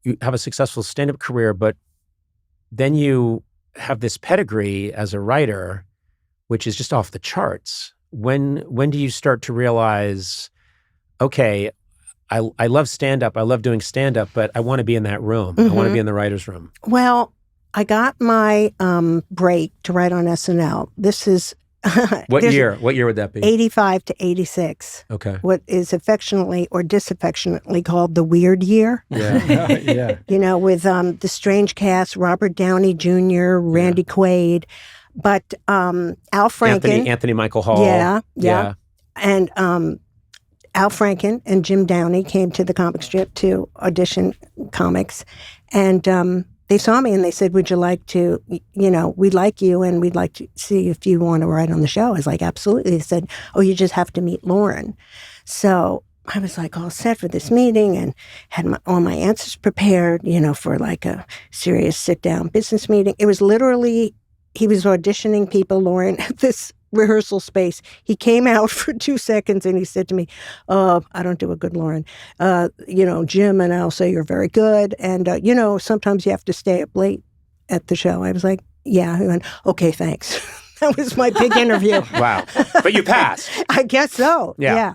you have a successful stand-up career, but then you have this pedigree as a writer, which is just off the charts. When do you start to realize, okay, I love stand-up, I love doing stand-up, but I want to be in that room. I want to be in the writer's room. Well, I got my break to write on SNL. This is... What year? What year would that be? 85 to 86. Okay. What is affectionately or disaffectionately called the weird year. Yeah. Yeah. You know, with the strange cast, Robert Downey Jr., Randy Quaid, but Al Franken. Anthony Michael Hall. Yeah. And Al Franken and Jim Downey came to the comic strip to audition comics. And they saw me and they said, would you like to, we like you and we'd like to see if you want to write on the show. I was like, absolutely. They said, oh, you just have to meet Lauren. So I was like all set for this meeting and had all my answers prepared, for like a serious sit-down business meeting. It was literally, he was auditioning people, Lauren, at this rehearsal space. He came out for 2 seconds and he said to me, I don't do a good Lauren. Jim and I'll say you're very good. And, sometimes you have to stay up late at the show. I was like, yeah. He went, okay, thanks. That was my big interview. Wow. But you passed. I guess so. Yeah.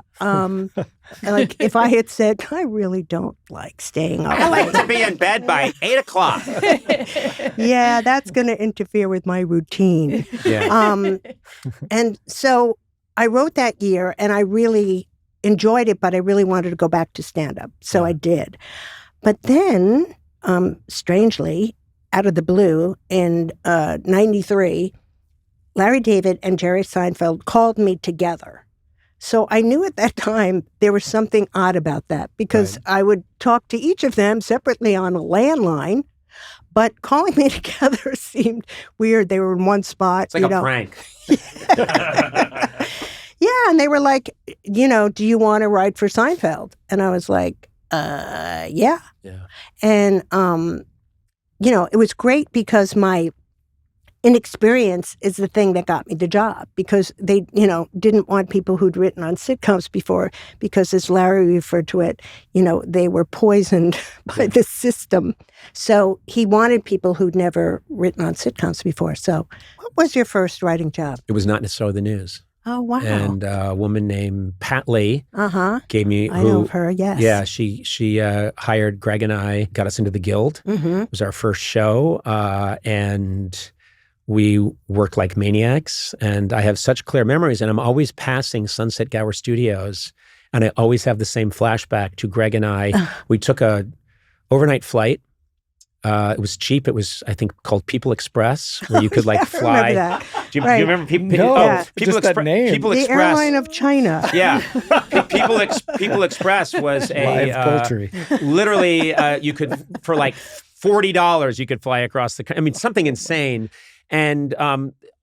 Like if I had said, I really don't like staying up. I like to be in bed by 8 o'clock. Yeah, that's going to interfere with my routine. Yeah. And so I wrote that year and I really enjoyed it, but I really wanted to go back to stand-up. So I did. But then, strangely, out of the blue, in 93, Larry David and Jerry Seinfeld called me together. So I knew at that time there was something odd about that because I would talk to each of them separately on a landline, but calling me together seemed weird. They were in one spot. It's like a prank. Yeah, and they were like, do you want to write for Seinfeld? And I was like, yeah. And, it was great because my inexperience is the thing that got me the job because they, didn't want people who'd written on sitcoms before because as Larry referred to it, they were poisoned by the system. So he wanted people who'd never written on sitcoms before. So what was your first writing job? It was not necessarily the news. Oh, wow. And a woman named Pat Lee gave me... I know of her, yes. Yeah, she hired Greg and I, got us into the Guild. It was our first show. And we worked like maniacs. And I have such clear memories. And I'm always passing Sunset Gower Studios. And I always have the same flashback to Greg and I. We took a overnight flight. It was cheap. It was, I think, called People Express, where you could like fly. I remember that. Do you remember People? No, People just that name. People the Express. airline of China. Yeah, People Express was a Live poultry. Literally, you could for like $40, you could fly across the. I mean, something insane. And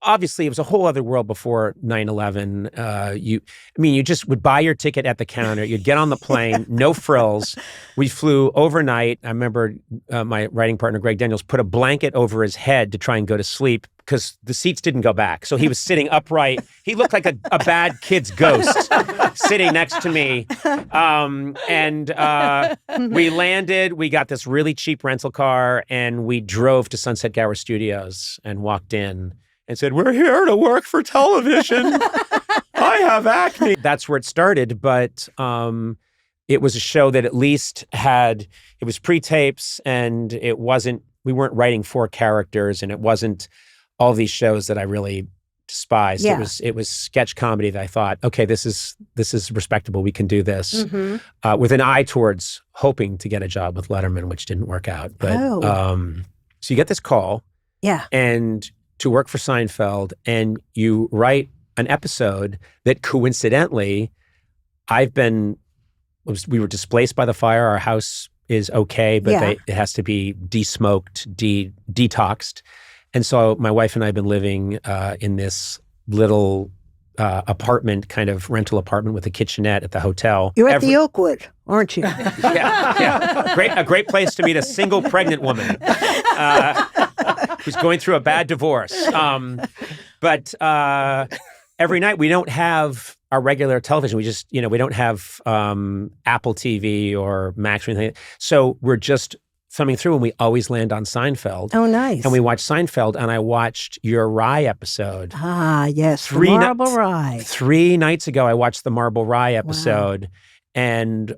obviously, it was a whole other world before 9/11. You just would buy your ticket at the counter. You'd get on the plane, no frills. We flew overnight. I remember my writing partner, Greg Daniels, put a blanket over his head to try and go to sleep because the seats didn't go back. So he was sitting upright. He looked like a bad kid's ghost sitting next to me. We landed. We got this really cheap rental car, and we drove to Sunset Gower Studios and walked in and said, "We're here to work for television. I have acne." That's where it started, but it was a show that at least it was pre-tapes, and we weren't writing for characters, and it wasn't all these shows that I really despised. Yeah. It was sketch comedy that I thought, okay, this is respectable. We can do this with an eye towards hoping to get a job with Letterman, which didn't work out. But so you get this call, and to work for Seinfeld, and you write an episode that coincidentally, we were displaced by the fire. Our house is okay, but it has to be de-smoked, detoxed. And so my wife and I have been living in this little apartment, kind of rental apartment with a kitchenette at the hotel. You're at the Oakwood, aren't you? Yeah. A great place to meet a single pregnant woman who's going through a bad divorce. But every night we don't have our regular television. We just, we don't have Apple TV or Max or anything. So we're just thumbing through, and we always land on Seinfeld. Oh, nice. And we watched Seinfeld, and I watched your Rye episode. Ah, yes, the Marble Rye. 3 nights ago, I watched the Marble Rye episode, and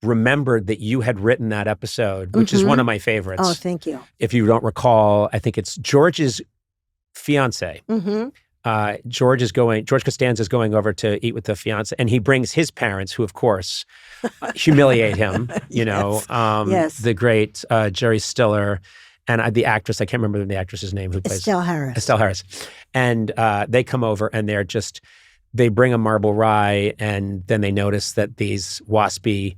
remembered that you had written that episode, which is one of my favorites. Oh, thank you. If you don't recall, I think it's George's fiance. George Costanza is going over to eat with the fiance, and he brings his parents, who of course humiliate him. Yes. The great Jerry Stiller, and the actress, I can't remember the actress's name, who plays Estelle Harris. And they come over, and they bring a Marble Rye, and then they notice that these waspy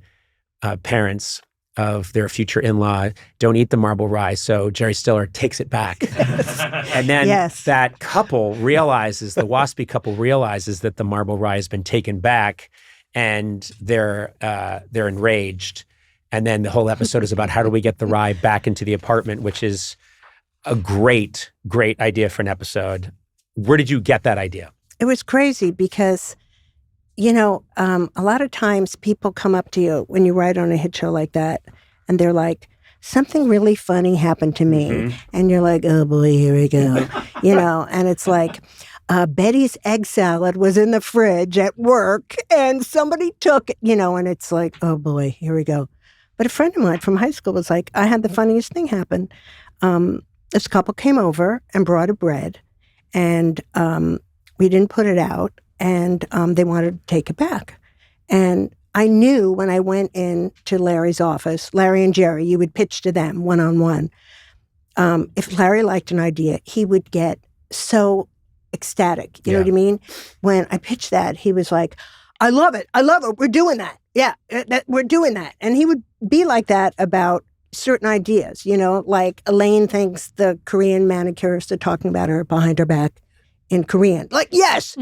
parents of their future in-law don't eat the Marble Rye, so Jerry Stiller takes it back. And then that couple realizes, the waspy couple realizes that the Marble Rye has been taken back, and they're enraged. And then the whole episode is about how do we get the rye back into the apartment, which is a great, great idea for an episode. Where did you get that idea? It was crazy because, a lot of times people come up to you when you write on a hit show like that, and they're like, something really funny happened to me. And you're like, oh boy, here we go. And it's like, Betty's egg salad was in the fridge at work, and somebody took it, and it's like, oh boy, here we go. But a friend of mine from high school was like, I had the funniest thing happen. This couple came over and brought a bread, and we didn't put it out, and they wanted to take it back. And I knew when I went in to Larry's office, Larry and Jerry, you would pitch to them one-on-one. If Larry liked an idea, he would get so ecstatic. You know what I mean? When I pitched that, he was like, I love it. We're doing that. Yeah, we're doing that. And he would be like that about certain ideas, like Elaine thinks the Korean manicurists are talking about her behind her back in Korean. Like, yes,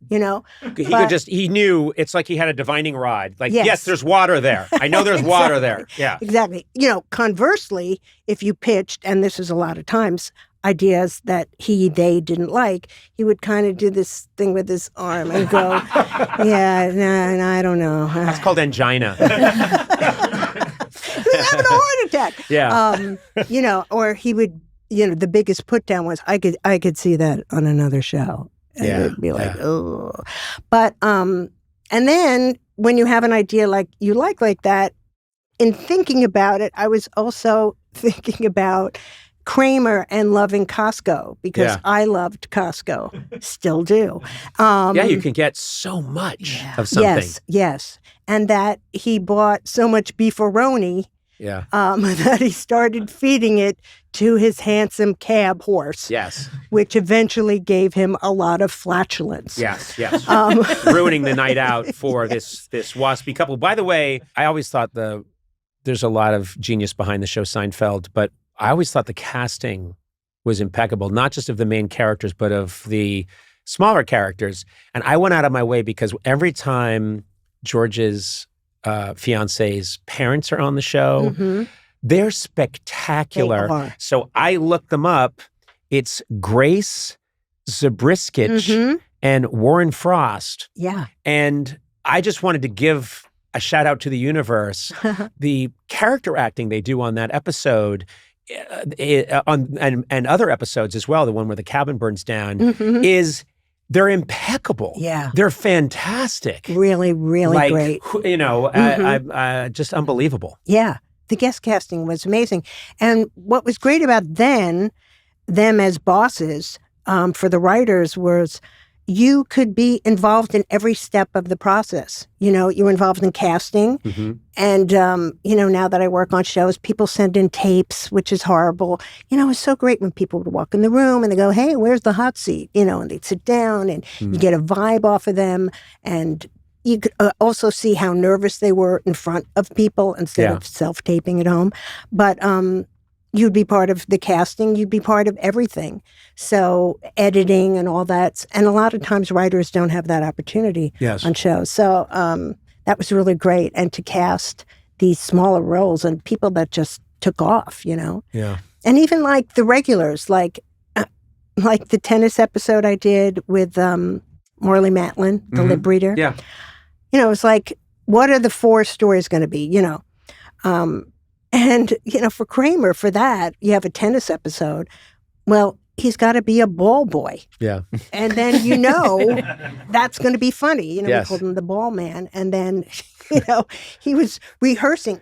He knew, it's like he had a divining rod. Like, yes, there's water there. I know there's water there. Yeah. Exactly. Conversely, if you pitched, and this is a lot of times, ideas that they didn't like, he would kind of do this thing with his arm and go, I don't know. That's called angina. He's having a heart attack. Yeah. Or he would, the biggest put down was, I could see that on another show. And it would be like, oh. But, and then when you have an idea like you like that, in thinking about it, I was also thinking about Kramer and loving Costco, because I loved Costco, still do. You can get so much of something. Yes. And that he bought so much beefaroni that he started feeding it to his handsome cab horse. Yes. Which eventually gave him a lot of flatulence. Yes. Ruining the night out for this waspy couple. By the way, I always thought there's a lot of genius behind the show Seinfeld, but I always thought the casting was impeccable, not just of the main characters, but of the smaller characters. And I went out of my way because every time George's fiance's parents are on the show, they're spectacular. They are. So I looked them up. It's Grace Zabriskich and Warren Frost. Yeah. And I just wanted to give a shout out to the universe. The character acting they do on that episode, and other episodes as well, the one where the cabin burns down, they're impeccable. Yeah. They're fantastic. Really, really great. Just unbelievable. Yeah. The guest casting was amazing. And what was great about them as bosses for the writers was you could be involved in every step of the process. You were involved in casting. And, now that I work on shows, people send in tapes, which is horrible. It's so great when people would walk in the room and they go, hey, where's the hot seat? And they'd sit down and you get a vibe off of them. And you could also see how nervous they were in front of people instead of self-taping at home. But you'd be part of the casting. You'd be part of everything. So editing and all that. And a lot of times writers don't have that opportunity on shows. So that was really great. And to cast these smaller roles and people that just took off, Yeah. And even like the regulars, like the tennis episode I did with Morley Matlin, the lip reader. Yeah. It's like, what are the 4 stories going to be? And, for Kramer, for that, you have a tennis episode. Well, he's got to be a ball boy. Yeah. And then, that's going to be funny. Yes. We called him the ball man. And then, he was rehearsing,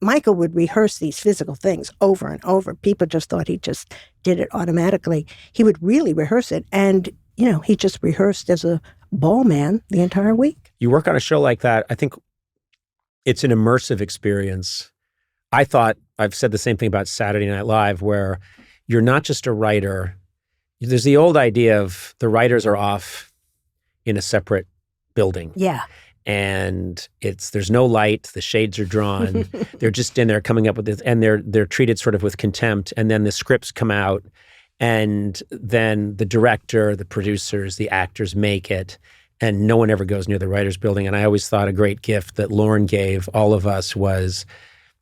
Michael would rehearse these physical things over and over. People just thought he just did it automatically. He would really rehearse it. And, he just rehearsed as a ball man the entire week. You work on a show like that, I think it's an immersive experience. I thought, I've said the same thing about Saturday Night Live, where you're not just a writer. There's the old idea of the writers are off in a separate building. Yeah. And there's no light, the shades are drawn. They're just in there coming up with this, and they're treated sort of with contempt. And then the scripts come out, and then the director, the producers, the actors make it, and no one ever goes near the writer's building. And I always thought a great gift that Lorne gave all of us was,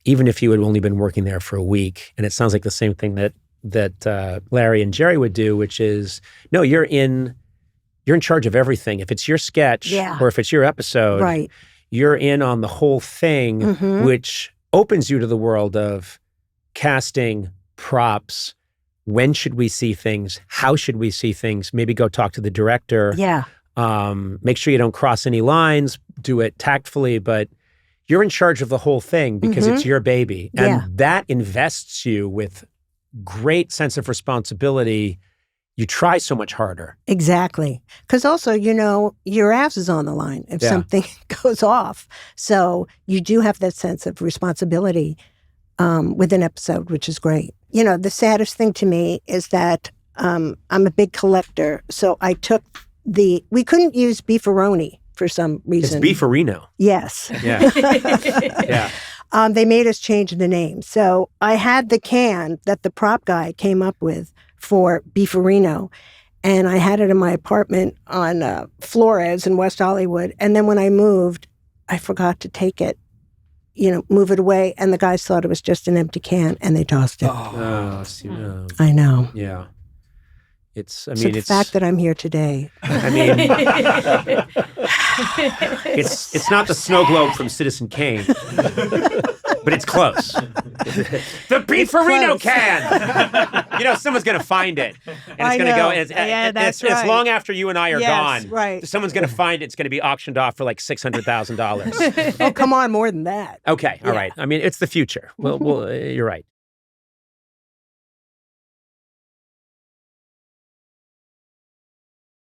even if you had only been working there for a week, and it sounds like the same thing that Larry and Jerry would do, which is, no, you're in charge of everything. If it's your sketch or if it's your episode, right, you're in on the whole thing, which opens you to the world of casting, props. When should we see things? How should we see things? Maybe go talk to the director. Yeah. Make sure you don't cross any lines. Do it tactfully, but you're in charge of the whole thing because it's your baby. And that invests you with great sense of responsibility. You try so much harder. Exactly. Because also, your ass is on the line if something goes off. So you do have that sense of responsibility with an episode, which is great. The saddest thing to me is that I'm a big collector. So I took we couldn't use beefaroni for some reason. It's beefarino. Yes. Yeah. Yeah. They made us change the name. So I had the can that the prop guy came up with for beefarino, and I had it in my apartment on Flores in West Hollywood. And then when I moved, I forgot to take it, move it away, and the guys thought it was just an empty can, and they tossed it. I know. Yeah. It's the fact that I'm here today. It's not the snow globe from Citizen Kane, but it's close. The beefarino can. Someone's going to find it, and it's going to go. It's long after you and I are gone. Right. Someone's going to find it. It's going to be auctioned off for like $600,000. Oh, come on, more than that. Okay, all right. It's the future. Well, you're right.